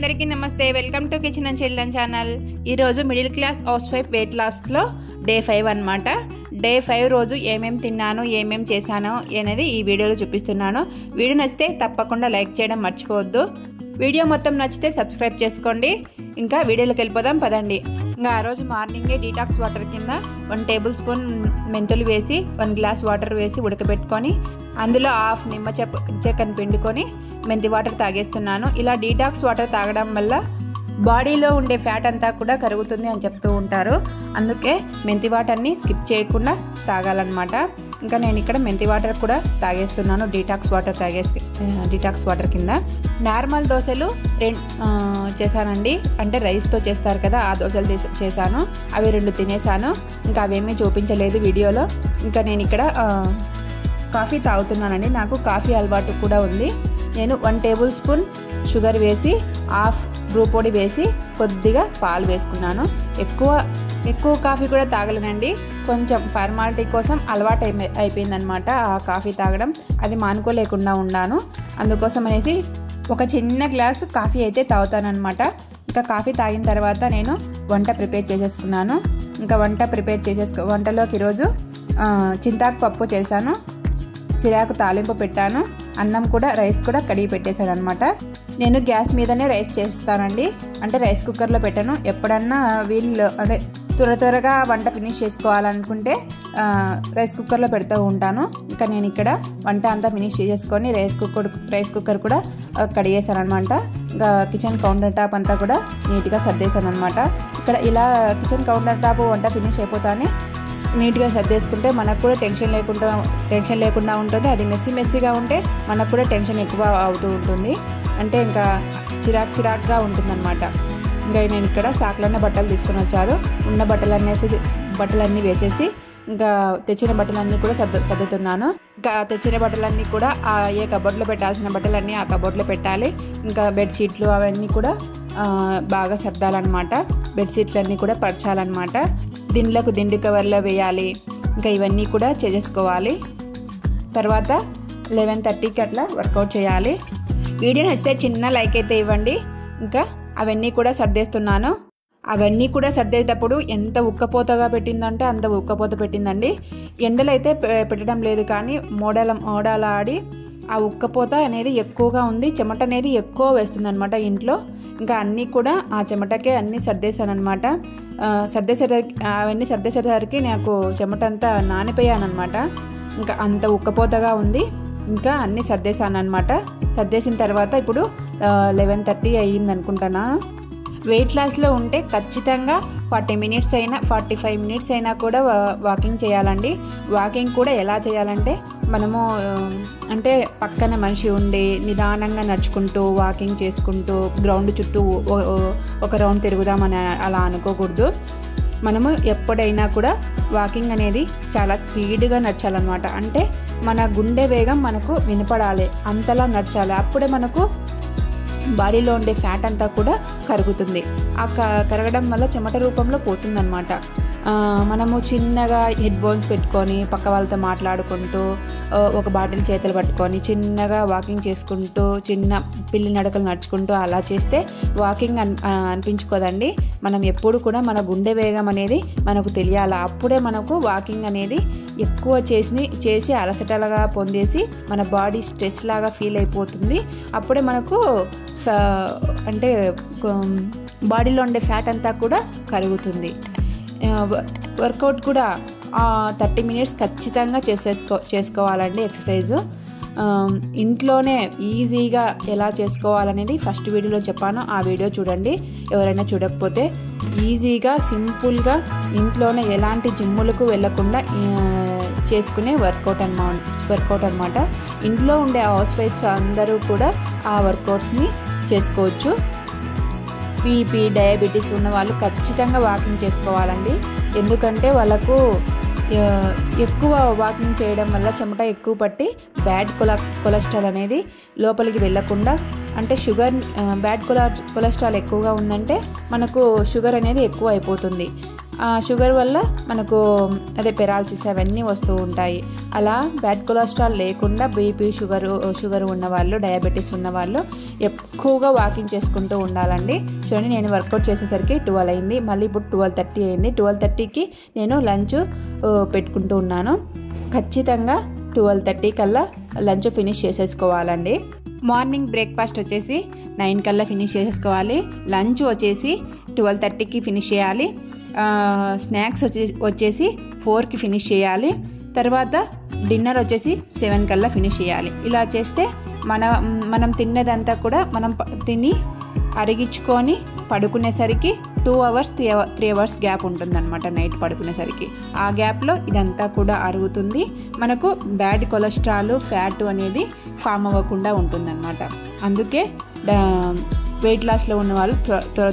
అందరికీ నమస్తే. Welcome to kitchen and children channel. ఈరోజు middle class housewife weight లాస్లో డే 5 అనమాట. డే 5 రోజు ఏమేమి తిన్నాను, ఏమేమి చేశాను అనేది ఈ వీడియోలో చూపిస్తున్నాను. వీడియో నచ్చితే తప్పకుండా లైక్ చేయడం మర్చిపోవద్దు. వీడియో మొత్తం నచ్చితే సబ్స్క్రైబ్ చేసుకోండి. ఇంకా వీడియోలోకి వెళ్ళిపోదాం పదండి. ఇంకా ఆ రోజు మార్నింగే డీటాక్స్ వాటర్ కింద 1 టేబుల్ స్పూన్ మెంతులు వేసి 1 గ్లాస్ వాటర్ వేసి ఉడకబెట్టుకొని అందులో హాఫ్ నిమ్మ చెక్కను పిండుకొని మెంతి వాటర్ తాగేస్తున్నాను. ఇలా డీటాక్స్ వాటర్ తాగడం వల్ల బాడీలో ఉండే ఫ్యాట్ అంతా కూడా కరుగుతుంది అని చెప్తూ ఉంటారు. అందుకే మెంతి వాటర్ని స్కిప్ చేయకుండా తాగాలన్నమాట. ఇంకా నేను ఇక్కడ మెంతి వాటర్ కూడా తాగేస్తున్నాను. డీటాక్స్ వాటర్ కింద నార్మల్ దోశలు చేశానండి. అంటే రైస్తో చేస్తారు కదా, ఆ దోశలు చేశాను. అవి 2 తినేసాను. ఇంకా అవేమీ చూపించలేదు వీడియోలో. ఇంకా నేను ఇక్కడ కాఫీ తాగుతున్నానండి. నాకు కాఫీ అలవాటు కూడా ఉంది. నేను 1 టేబుల్ స్పూన్ షుగర్ వేసి హాఫ్ బ్రూ పొడి వేసి కొద్దిగా పాలు వేసుకున్నాను. ఎక్కువ కాఫీ కూడా తాగలేనండి. కొంచెం ఫార్మాలిటీ కోసం అలవాటు అయిపోయిందనమాట ఆ కాఫీ తాగడం. అది మానుకోలేకుండా ఉన్నాను. అందుకోసం అనేసి ఒక చిన్న గ్లాసు కాఫీ అయితే తాగుతానమాట. ఇంకా కాఫీ తాగిన తర్వాత నేను వంట ప్రిపేర్ చేసేసుకున్నాను. ఇంకా వంటలోకి ఈరోజు చింతాకు పప్పు చేశాను. సిరాకు తాలింపు పెట్టాను. అన్నం కూడా రైస్ కూడా కడిగి పెట్టేశాను అనమాట. నేను గ్యాస్ మీదనే రైస్ చేస్తానండి. అంటే రైస్ కుక్కర్లో పెట్టాను. ఎప్పుడన్నా అదే త్వరగా వంట ఫినిష్ చేసుకోవాలనుకుంటే రైస్ కుక్కర్లో పెడుతూ ఉంటాను. ఇంకా నేను ఇక్కడ వంట అంతా ఫినిష్ చేసేసుకొని రైస్ కుక్కర్ కూడా కడిగేసాను అనమాట. ఇంకా కిచెన్ కౌంటర్ టాప్ అంతా కూడా నీట్గా సర్దేశాను అనమాట. ఇక్కడ ఇలా కిచెన్ కౌంటర్ టాప్ వంట ఫినిష్ అయిపోతానే నీట్గా సర్దేసుకుంటే మనకు కూడా టెన్షన్ లేకుండా ఉంటుంది. అది మెస్సీగా ఉంటే మనకు కూడా టెన్షన్ ఎక్కువ అవుతూ ఉంటుంది. అంటే ఇంకా చిరాక్గా ఉంటుందన్నమాట. ఇంకా నేను ఇక్కడ సాకులన్న బట్టలు తీసుకొని వచ్చారు. ఉన్న బట్టలన్నీ వేసేసి ఇంకా తెచ్చిన బట్టలన్నీ కూడా సర్దుతున్నాను. ఇంకా తెచ్చిన బట్టలన్నీ కూడా ఏ కబోర్డ్లో పెట్టాల్సిన బట్టలన్నీ ఆ కబోర్డ్లో పెట్టాలి. ఇంకా బెడ్షీట్లు అవన్నీ కూడా బాగా సర్దాలన్నమాట. బెడ్షీట్లన్నీ కూడా పరచాలన్నమాట. దిండ్లకు దిండు కవర్లో వేయాలి. ఇంకా ఇవన్నీ కూడా చేసేసుకోవాలి. తర్వాత 11:30కి అట్లా వర్కౌట్ చేయాలి. వీడియో నచ్చితే చిన్న లైక్ అయితే ఇవ్వండి. ఇంకా అవన్నీ కూడా సర్దేస్తున్నాను. అవన్నీ కూడా సర్దేటప్పుడు ఎంత ఉక్కపోతగా పెట్టిందంటే అంత ఉక్కపోత పెట్టిందండి. ఎండలు అయితే పెట్టడం లేదు, కానీ మోడాల ఆడి ఆ ఉక్కపోత అనేది ఎక్కువగా ఉంది. చెమట అనేది ఎక్కువ వేస్తుంది అనమాట ఇంట్లో. ఇంకా అన్నీ కూడా ఆ చెమటకే అన్నీ సర్దేశాను అనమాట. అవన్నీ సర్దేసేసరికి నాకు చెమట అంతా నానిపోయాను అనమాట. ఇంకా అంత ఉక్కపోతగా ఉంది. ఇంకా అన్నీ సర్దేశాను అనమాట. సర్దేసిన తర్వాత ఇప్పుడు 11:30 అయ్యింది అనుకుంటానా. వెయిట్ లాస్లో ఉంటే ఖచ్చితంగా 40 మినిట్స్ అయినా 45 మినిట్స్ అయినా కూడా వాకింగ్ చేయాలండి. వాకింగ్ కూడా ఎలా చేయాలంటే మనము అంటే పక్కన మనిషి ఉండి నిదానంగా నడుచుకుంటూ వాకింగ్ చేసుకుంటూ గ్రౌండ్ చుట్టూ ఒక రౌండ్ తిరుగుదామని అలా అనుకోకూడదు. మనము ఎప్పుడైనా కూడా వాకింగ్ అనేది చాలా స్పీడ్గా నడచాలన్నమాట. అంటే మన గుండె వేగం మనకు వినపడాలి, అంతలా నడచాలి. అప్పుడే మనకు బాడీలో ఉండే ఫ్యాట్ అంతా కూడా కరుగుతుంది. ఆ కరగడం వల్ల చెమట రూపంలో పోతుందన్నమాట. మనము చిన్నగా హెడ్ బోన్స్ పెట్టుకొని పక్క వాళ్ళతో మాట్లాడుకుంటూ ఒక బాటిల్ చేతులు పట్టుకొని చిన్నగా వాకింగ్ చేసుకుంటూ చిన్న పిల్లి నడకలు నడుచుకుంటూ అలా చేస్తే వాకింగ్ అనిపించుకోదండి. మనం ఎప్పుడు కూడా మన గుండె వేగం అనేది మనకు తెలియాలి. అప్పుడే మనకు వాకింగ్ అనేది ఎక్కువ చేసి అలసటలుగా పొందేసి మన బాడీ స్ట్రెస్ లాగా ఫీల్ అయిపోతుంది. అప్పుడే మనకు అంటే బాడీలో ఉండే ఫ్యాట్ అంతా కూడా కరుగుతుంది. వర్కౌట్ కూడా 30 మినిట్స్ ఖచ్చితంగా చేసుకోవాలండి. ఎక్సర్సైజు ఇంట్లోనే ఈజీగా ఎలా చేసుకోవాలనేది ఫస్ట్ వీడియోలో చెప్పాను. ఆ వీడియో చూడండి ఎవరైనా చూడకపోతే. ఈజీగా సింపుల్గా ఇంట్లోనే ఎలాంటి జిమ్ములకు వెళ్ళకుండా చేసుకునే వర్కౌట్ అనమాట. ఇంట్లో ఉండే హౌస్ వైఫ్స్ అందరూ కూడా ఆ వర్కౌట్స్ని చేసుకోవచ్చు. బీపీ డయాబెటీస్ ఉన్న వాళ్ళు ఖచ్చితంగా వాకింగ్ చేసుకోవాలండి. ఎందుకంటే వాళ్ళకు ఎక్కువ వాకింగ్ చేయడం వల్ల చెమట ఎక్కువ పట్టి బ్యాడ్ కొలెస్ట్రాల్ అనేది లోపలికి వెళ్ళకుండా, అంటే బ్యాడ్ కొలెస్ట్రాల్ ఎక్కువగా ఉందంటే మనకు షుగర్ అనేది ఎక్కువ అయిపోతుంది. షుగర్ వల్ల మనకు అదే పెరాలసిస్ అవన్నీ వస్తూ ఉంటాయి. అలా బ్యాడ్ కొలెస్ట్రాల్ లేకుండా బీపీ షుగర్ ఉన్నవాళ్ళు, డయాబెటీస్ ఉన్నవాళ్ళు ఎక్కువగా వాకింగ్ చేసుకుంటూ ఉండాలండి. చూడండి, నేను వర్కౌట్ చేసేసరికి 12 అయింది. మళ్ళీ ఇప్పుడు 12:30 అయింది. 12:30కి నేను లంచ్ పెట్టుకుంటూ ఉన్నాను. ఖచ్చితంగా 12:30 కల్లా లంచ్ ఫినిష్ చేసేసుకోవాలండి. మార్నింగ్ బ్రేక్ఫాస్ట్ వచ్చేసి 9 కల్లా ఫినిష్ చేసేసుకోవాలి. లంచ్ వచ్చేసి 12:30కి ఫినిష్ చేయాలి. స్నాక్స్ వచ్చేసి 4కి ఫినిష్ చేయాలి. తర్వాత డిన్నర్ వచ్చేసి 7 కల్లా ఫినిష్ చేయాలి. ఇలా చేస్తే మనం తిన్నదంతా కూడా మనం తిని అరిగించుకొని పడుకునేసరికి 2 అవర్స్ 3 అవర్స్ గ్యాప్ ఉంటుందన్నమాట నైట్ పడుకునేసరికి. ఆ గ్యాప్లో ఇదంతా కూడా అరుగుతుంది. మనకు బ్యాడ్ కొలెస్ట్రాల్, ఫ్యాట్ అనేది ఫామ్ అవ్వకుండా ఉంటుందన్నమాట. అందుకే వెయిట్ లాస్లో ఉన్న వాళ్ళు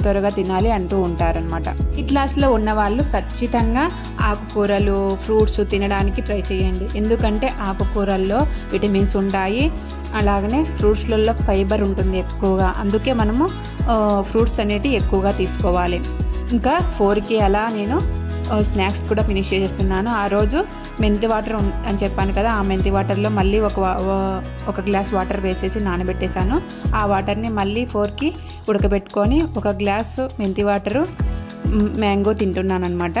త్వరగా తినాలి అంటూ ఉంటారనమాట. వెయిట్ లాస్లో ఉన్న వాళ్ళు ఖచ్చితంగా ఆకుకూరలు, ఫ్రూట్స్ తినడానికి ట్రై చేయండి. ఎందుకంటే ఆకుకూరల్లో విటమిన్స్ ఉంటాయి, అలాగనే ఫ్రూట్స్లలో ఫైబర్ ఉంటుంది ఎక్కువగా. అందుకే మనము ఫ్రూట్స్ అనేటివి ఎక్కువగా తీసుకోవాలి. ఇంకా 4కి అలా నేను స్నాక్స్ కూడా ఫినిష్ చేసేస్తున్నాను. ఆ రోజు మెంతి వాటర్ అని చెప్పాను కదా, ఆ మెంతి వాటర్లో మళ్ళీ ఒక గ్లాస్ వాటర్ వేసేసి నానబెట్టేశాను. ఆ వాటర్ని మళ్ళీ 4కి ఉడకబెట్టుకొని 1 గ్లాసు మెంతి వాటరు మ్యాంగో తింటున్నాను అనమాట.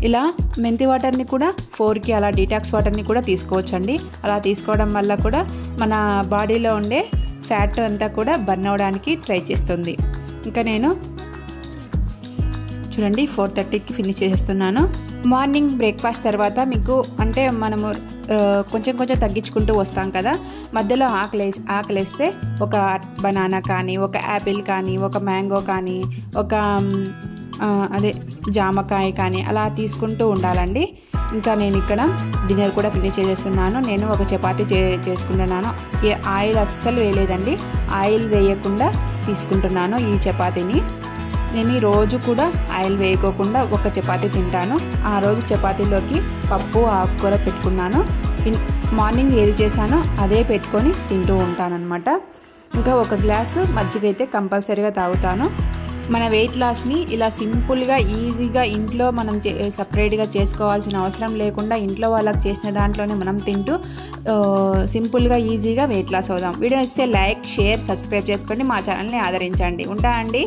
ఇలా మెంతి వాటర్ని కూడా 4కి అలా డీటాక్స్ వాటర్ని కూడా తీసుకోవచ్చండి. అలా తీసుకోవడం వల్ల కూడా మన బాడీలో ఉండే ఫ్యాట్ అంతా కూడా బర్న్ అవ్వడానికి ట్రై చేస్తుంది. ఇంకా నేను చూడండి 4:30కి ఫినిష్ చేసేస్తున్నాను. మార్నింగ్ బ్రేక్ఫాస్ట్ తర్వాత మీకు అంటే మనము కొంచెం తగ్గించుకుంటూ వస్తాం కదా, మధ్యలో ఆకలేస్తే ఒక బనానా కానీ, ఒక యాపిల్ కానీ, ఒక మ్యాంగో కానీ, ఒక జామకాయ కానీ అలా తీసుకుంటూ ఉండాలండి. ఇంకా నేను ఇక్కడ డిన్నర్ కూడా ఫినిష్ చేసేస్తున్నాను. నేను ఒక చపాతీ చేసుకుంటున్నాను. ఆయిల్ అస్సలు వేయలేదండి, ఆయిల్ వేయకుండా తీసుకుంటున్నాను ఈ చపాతీని. నేను ఈ రోజు కూడా ఆయిల్ వేయకోకుండా ఒక చపాతీ తింటాను. ఆ రోజు చపాతీలోకి పప్పు, ఆకుకూర పెట్టుకున్నాను. మార్నింగ్ ఏది చేశానో అదే పెట్టుకొని తింటూ ఉంటానన్నమాట. ఇంకా 1 గ్లాసు మజ్జిగ అయితే కంపల్సరీగా తాగుతాను. మన వెయిట్ లాస్ని ఇలా సింపుల్గా, ఈజీగా ఇంట్లో మనం సపరేట్గా చేసుకోవాల్సిన అవసరం లేకుండా ఇంట్లో వాళ్ళకి చేసిన దాంట్లోనే మనం తింటూ సింపుల్గా, ఈజీగా వెయిట్ లాస్ అవుదాం. వీడియో నచ్చితే లైక్, షేర్, సబ్స్క్రైబ్ చేసుకోండి. మా ఛానల్ని ఆదరించండి. ఉంటా అండి.